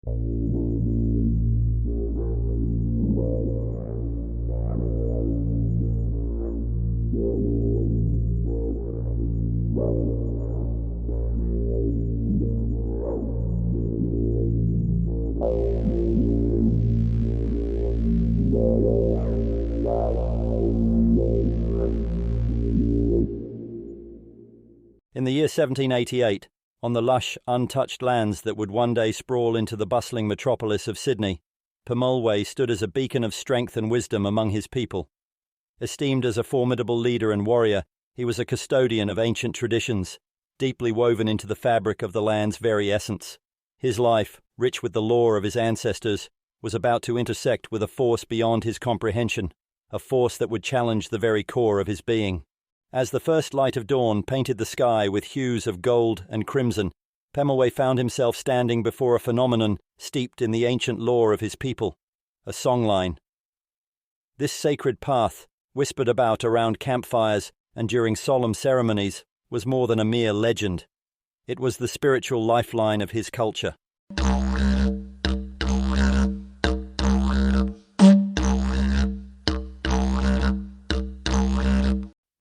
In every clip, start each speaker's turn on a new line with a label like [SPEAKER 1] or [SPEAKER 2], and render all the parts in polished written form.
[SPEAKER 1] In the year 1788, on the lush, untouched lands that would one day sprawl into the bustling metropolis of Sydney, Pemulway stood as a beacon of strength and wisdom among his people. Esteemed as a formidable leader and warrior, he was a custodian of ancient traditions, deeply woven into the fabric of the land's very essence. His life, rich with the lore of his ancestors, was about to intersect with a force beyond his comprehension, a force that would challenge the very core of his being. As the first light of dawn painted the sky with hues of gold and crimson, Pemulway found himself standing before a phenomenon steeped in the ancient lore of his people, a songline. This sacred path, whispered about around campfires and during solemn ceremonies, was more than a mere legend. It was the spiritual lifeline of his culture.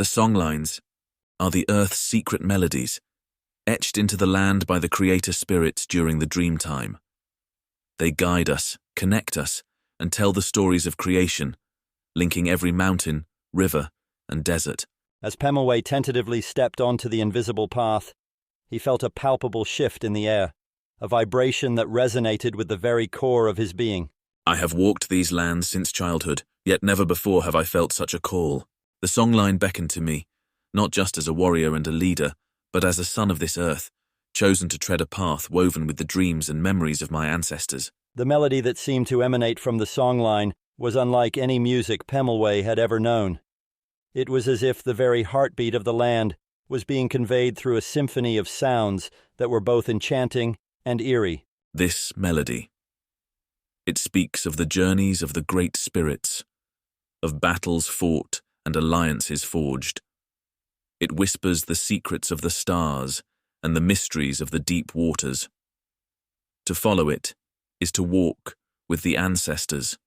[SPEAKER 2] The songlines are the earth's secret melodies, etched into the land by the creator spirits during the dream time. They guide us, connect us, and tell the stories of creation, linking every mountain, river, and desert.
[SPEAKER 1] As Pemulway tentatively stepped onto the invisible path, he felt a palpable shift in the air, a vibration that resonated with the very core of his being.
[SPEAKER 2] I have walked these lands since childhood, yet never before have I felt such a call. The songline beckoned to me, not just as a warrior and a leader, but as a son of this earth, chosen to tread a path woven with the dreams and memories of my ancestors.
[SPEAKER 1] The melody that seemed to emanate from the songline was unlike any music Pemulway had ever known. It was as if the very heartbeat of the land was being conveyed through a symphony of sounds that were both enchanting and eerie.
[SPEAKER 2] This melody. It speaks of the journeys of the great spirits, of battles fought and alliances forged. It whispers the secrets of the stars and the mysteries of the deep waters. To follow it is to walk with the ancestors,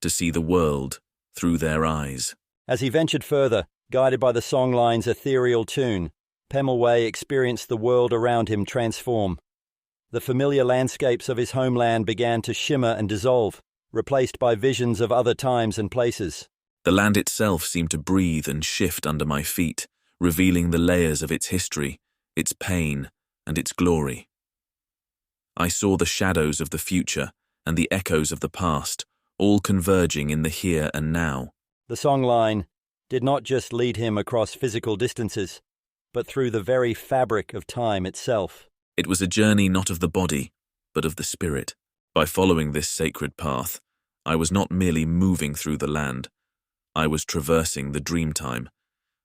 [SPEAKER 2] to see the world through their eyes.
[SPEAKER 1] As he ventured further, guided by the songline's ethereal tune, Pemulway experienced the world around him transform. The familiar landscapes of his homeland began to shimmer and dissolve, replaced by visions of other times and places.
[SPEAKER 2] The land itself seemed to breathe and shift under my feet, revealing the layers of its history, its pain, and its glory. I saw the shadows of the future and the echoes of the past, all converging in the here and now.
[SPEAKER 1] The songline did not just lead him across physical distances, but through the very fabric of time itself.
[SPEAKER 2] It was a journey not of the body, but of the spirit. By following this sacred path, I was not merely moving through the land, I was traversing the dream time,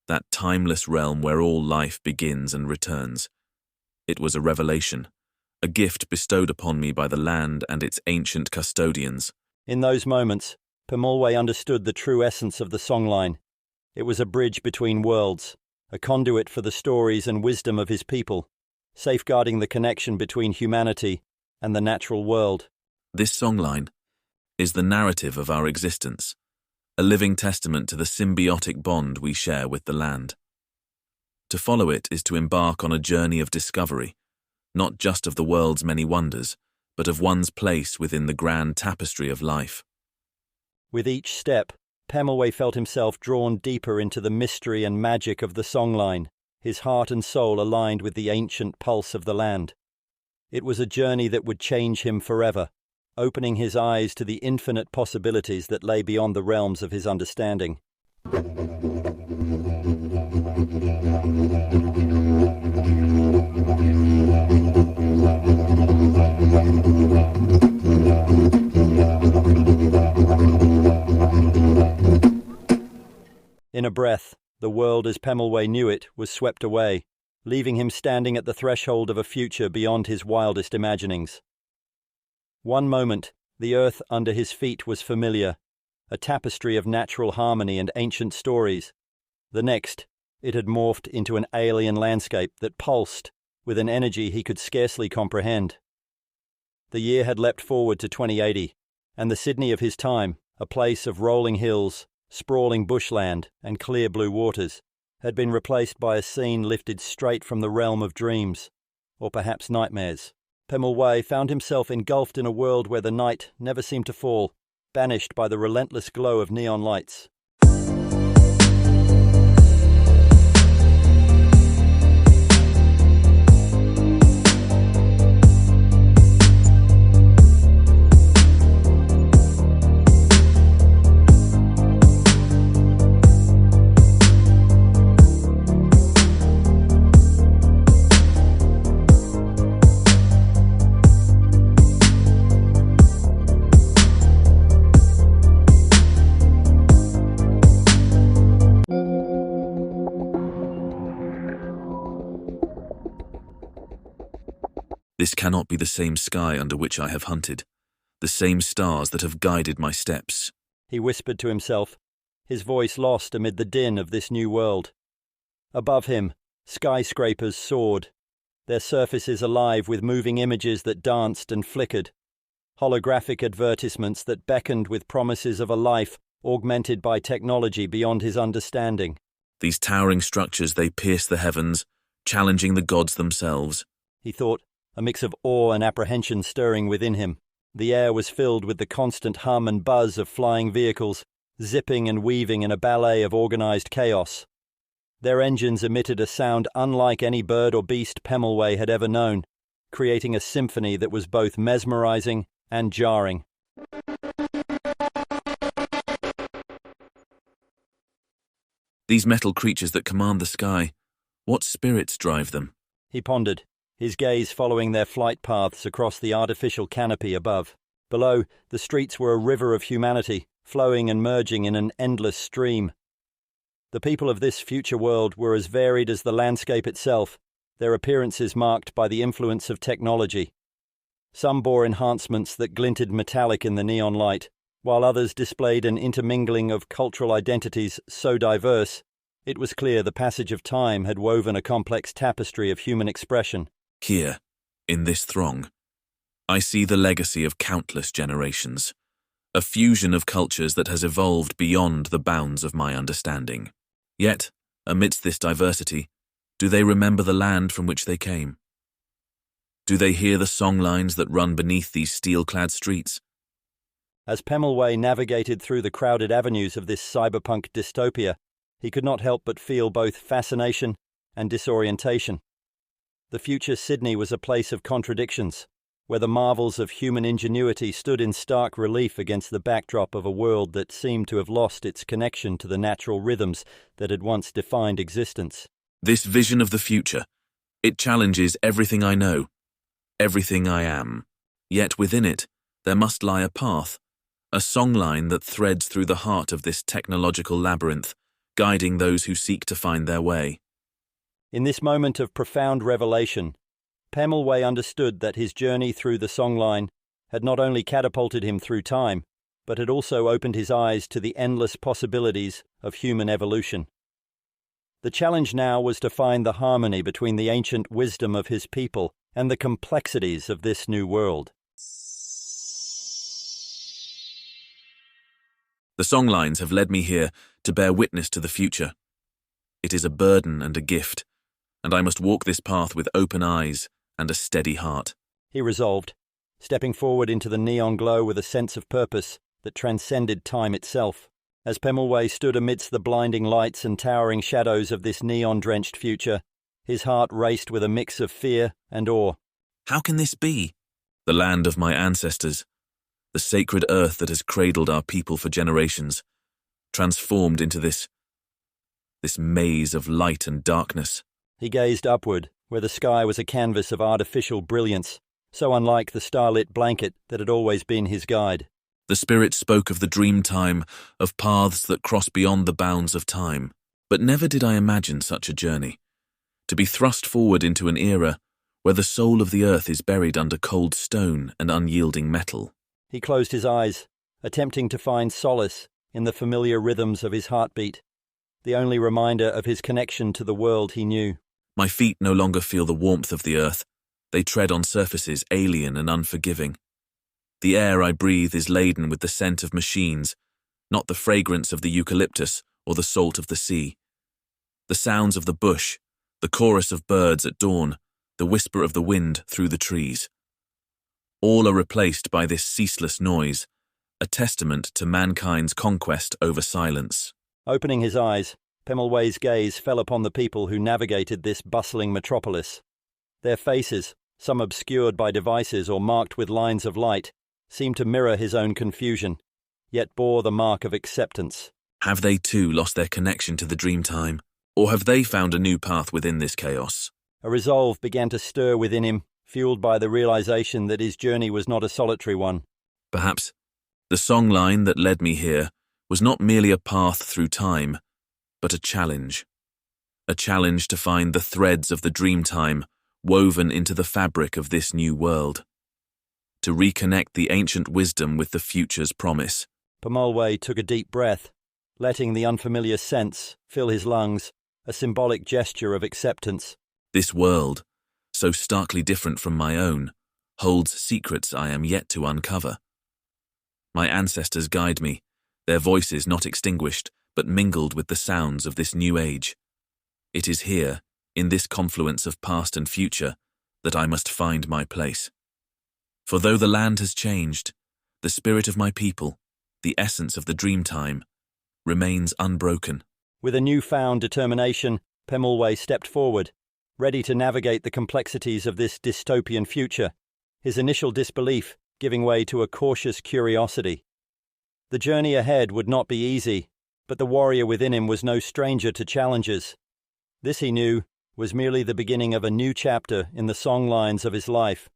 [SPEAKER 2] that timeless realm where all life begins and returns. It was a revelation, a gift bestowed upon me by the land and its ancient custodians.
[SPEAKER 1] In those moments, Pemulway understood the true essence of the songline. It was a bridge between worlds, a conduit for the stories and wisdom of his people, safeguarding the connection between humanity and the natural world.
[SPEAKER 2] This songline is the narrative of our existence, a living testament to the symbiotic bond we share with the land. To follow it is to embark on a journey of discovery, not just of the world's many wonders, but of one's place within the grand tapestry of life.
[SPEAKER 1] With each step, Pemulway felt himself drawn deeper into the mystery and magic of the songline, his heart and soul aligned with the ancient pulse of the land. It was a journey that would change him forever, opening his eyes to the infinite possibilities that lay beyond the realms of his understanding. In a breath, the world as Pemulway knew it was swept away, leaving him standing at the threshold of a future beyond his wildest imaginings. One moment, the earth under his feet was familiar, a tapestry of natural harmony and ancient stories. The next, it had morphed into an alien landscape that pulsed with an energy he could scarcely comprehend. The year had leapt forward to 2080, and the Sydney of his time, a place of rolling hills, sprawling bushland, and clear blue waters, had been replaced by a scene lifted straight from the realm of dreams, or perhaps nightmares. Pemulway found himself engulfed in a world where the night never seemed to fall, banished by the relentless glow of neon lights.
[SPEAKER 2] This cannot be the same sky under which I have hunted, the same stars that have guided my steps,
[SPEAKER 1] he whispered to himself, his voice lost amid the din of this new world. Above him, skyscrapers soared, their surfaces alive with moving images that danced and flickered, holographic advertisements that beckoned with promises of a life augmented by technology beyond his understanding.
[SPEAKER 2] These towering structures, they pierce the heavens, challenging the gods themselves,
[SPEAKER 1] he thought, a mix of awe and apprehension stirring within him. The air was filled with the constant hum and buzz of flying vehicles, zipping and weaving in a ballet of organized chaos. Their engines emitted a sound unlike any bird or beast Pemulway had ever known, creating a symphony that was both mesmerizing and jarring.
[SPEAKER 2] These metal creatures that command the sky, what spirits drive them?
[SPEAKER 1] He pondered, his gaze following their flight paths across the artificial canopy above. Below, the streets were a river of humanity, flowing and merging in an endless stream. The people of this future world were as varied as the landscape itself, their appearances marked by the influence of technology. Some bore enhancements that glinted metallic in the neon light, while others displayed an intermingling of cultural identities so diverse, it was clear the passage of time had woven a complex tapestry of human expression.
[SPEAKER 2] Here, in this throng, I see the legacy of countless generations, a fusion of cultures that has evolved beyond the bounds of my understanding. Yet, amidst this diversity, do they remember the land from which they came? Do they hear the songlines that run beneath these steel-clad streets?
[SPEAKER 1] As Pemulway navigated through the crowded avenues of this cyberpunk dystopia, he could not help but feel both fascination and disorientation. The future Sydney was a place of contradictions, where the marvels of human ingenuity stood in stark relief against the backdrop of a world that seemed to have lost its connection to the natural rhythms that had once defined existence.
[SPEAKER 2] This vision of the future, it challenges everything I know, everything I am. Yet within it, there must lie a path, a songline that threads through the heart of this technological labyrinth, guiding those who seek to find their way.
[SPEAKER 1] In this moment of profound revelation, Pemulway understood that his journey through the songline had not only catapulted him through time, but had also opened his eyes to the endless possibilities of human evolution. The challenge now was to find the harmony between the ancient wisdom of his people and the complexities of this new world.
[SPEAKER 2] The songlines have led me here to bear witness to the future. It is a burden and a gift, and I must walk this path with open eyes and a steady heart,
[SPEAKER 1] he resolved, stepping forward into the neon glow with a sense of purpose that transcended time itself. As Pemulway stood amidst the blinding lights and towering shadows of this neon-drenched future, his heart raced with a mix of fear and awe.
[SPEAKER 2] How can this be? The land of my ancestors, the sacred earth that has cradled our people for generations, transformed into this maze of light and darkness.
[SPEAKER 1] He gazed upward, where the sky was a canvas of artificial brilliance, so unlike the starlit blanket that had always been his guide.
[SPEAKER 2] The spirit spoke of the dream time, of paths that cross beyond the bounds of time. But never did I imagine such a journey, to be thrust forward into an era where the soul of the earth is buried under cold stone and unyielding metal.
[SPEAKER 1] He closed his eyes, attempting to find solace in the familiar rhythms of his heartbeat, the only reminder of his connection to the world he knew.
[SPEAKER 2] My feet no longer feel the warmth of the earth. They tread on surfaces alien and unforgiving. The air I breathe is laden with the scent of machines, not the fragrance of the eucalyptus or the salt of the sea. The sounds of the bush, the chorus of birds at dawn, the whisper of the wind through the trees. All are replaced by this ceaseless noise, a testament to mankind's conquest over silence.
[SPEAKER 1] Opening his eyes, Pemulway's gaze fell upon the people who navigated this bustling metropolis. Their faces, some obscured by devices or marked with lines of light, seemed to mirror his own confusion, yet bore the mark of acceptance.
[SPEAKER 2] Have they too lost their connection to the dreamtime, or have they found a new path within this chaos?
[SPEAKER 1] A resolve began to stir within him, fueled by the realization that his journey was not a solitary one.
[SPEAKER 2] Perhaps the songline that led me here was not merely a path through time, but a challenge. A challenge to find the threads of the dreamtime woven into the fabric of this new world. To reconnect the ancient wisdom with the future's promise.
[SPEAKER 1] Pemulway took a deep breath, letting the unfamiliar sense fill his lungs, a symbolic gesture of acceptance.
[SPEAKER 2] This world, so starkly different from my own, holds secrets I am yet to uncover. My ancestors guide me, their voices not extinguished, but mingled with the sounds of this new age. It is here, in this confluence of past and future, that I must find my place. For though the land has changed, the spirit of my people, the essence of the dreamtime, remains unbroken.
[SPEAKER 1] With a newfound determination, Pemulway stepped forward, ready to navigate the complexities of this dystopian future, his initial disbelief giving way to a cautious curiosity. The journey ahead would not be easy, but the warrior within him was no stranger to challenges. This, he knew, was merely the beginning of a new chapter in the songlines of his life,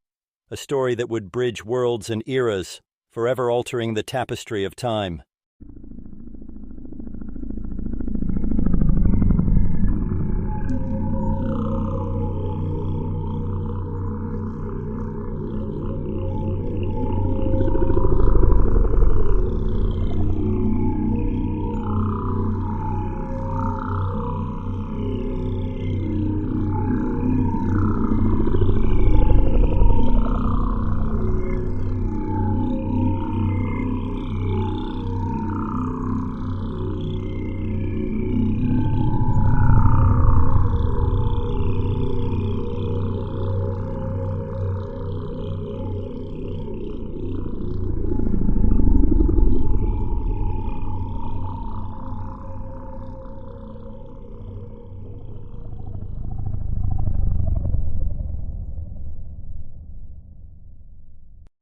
[SPEAKER 1] a story that would bridge worlds and eras, forever altering the tapestry of time.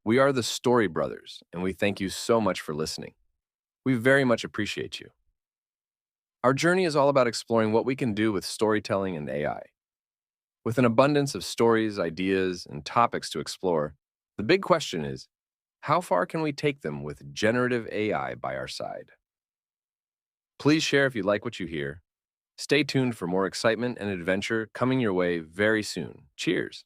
[SPEAKER 3] We are the Story Brothers, and we thank you so much for listening. We very much appreciate you. Our journey is all about exploring what we can do with storytelling and AI. With an abundance of stories, ideas, and topics to explore, the big question is, how far can we take them with generative AI by our side? Please share if you like what you hear. Stay tuned for more excitement and adventure coming your way very soon. Cheers!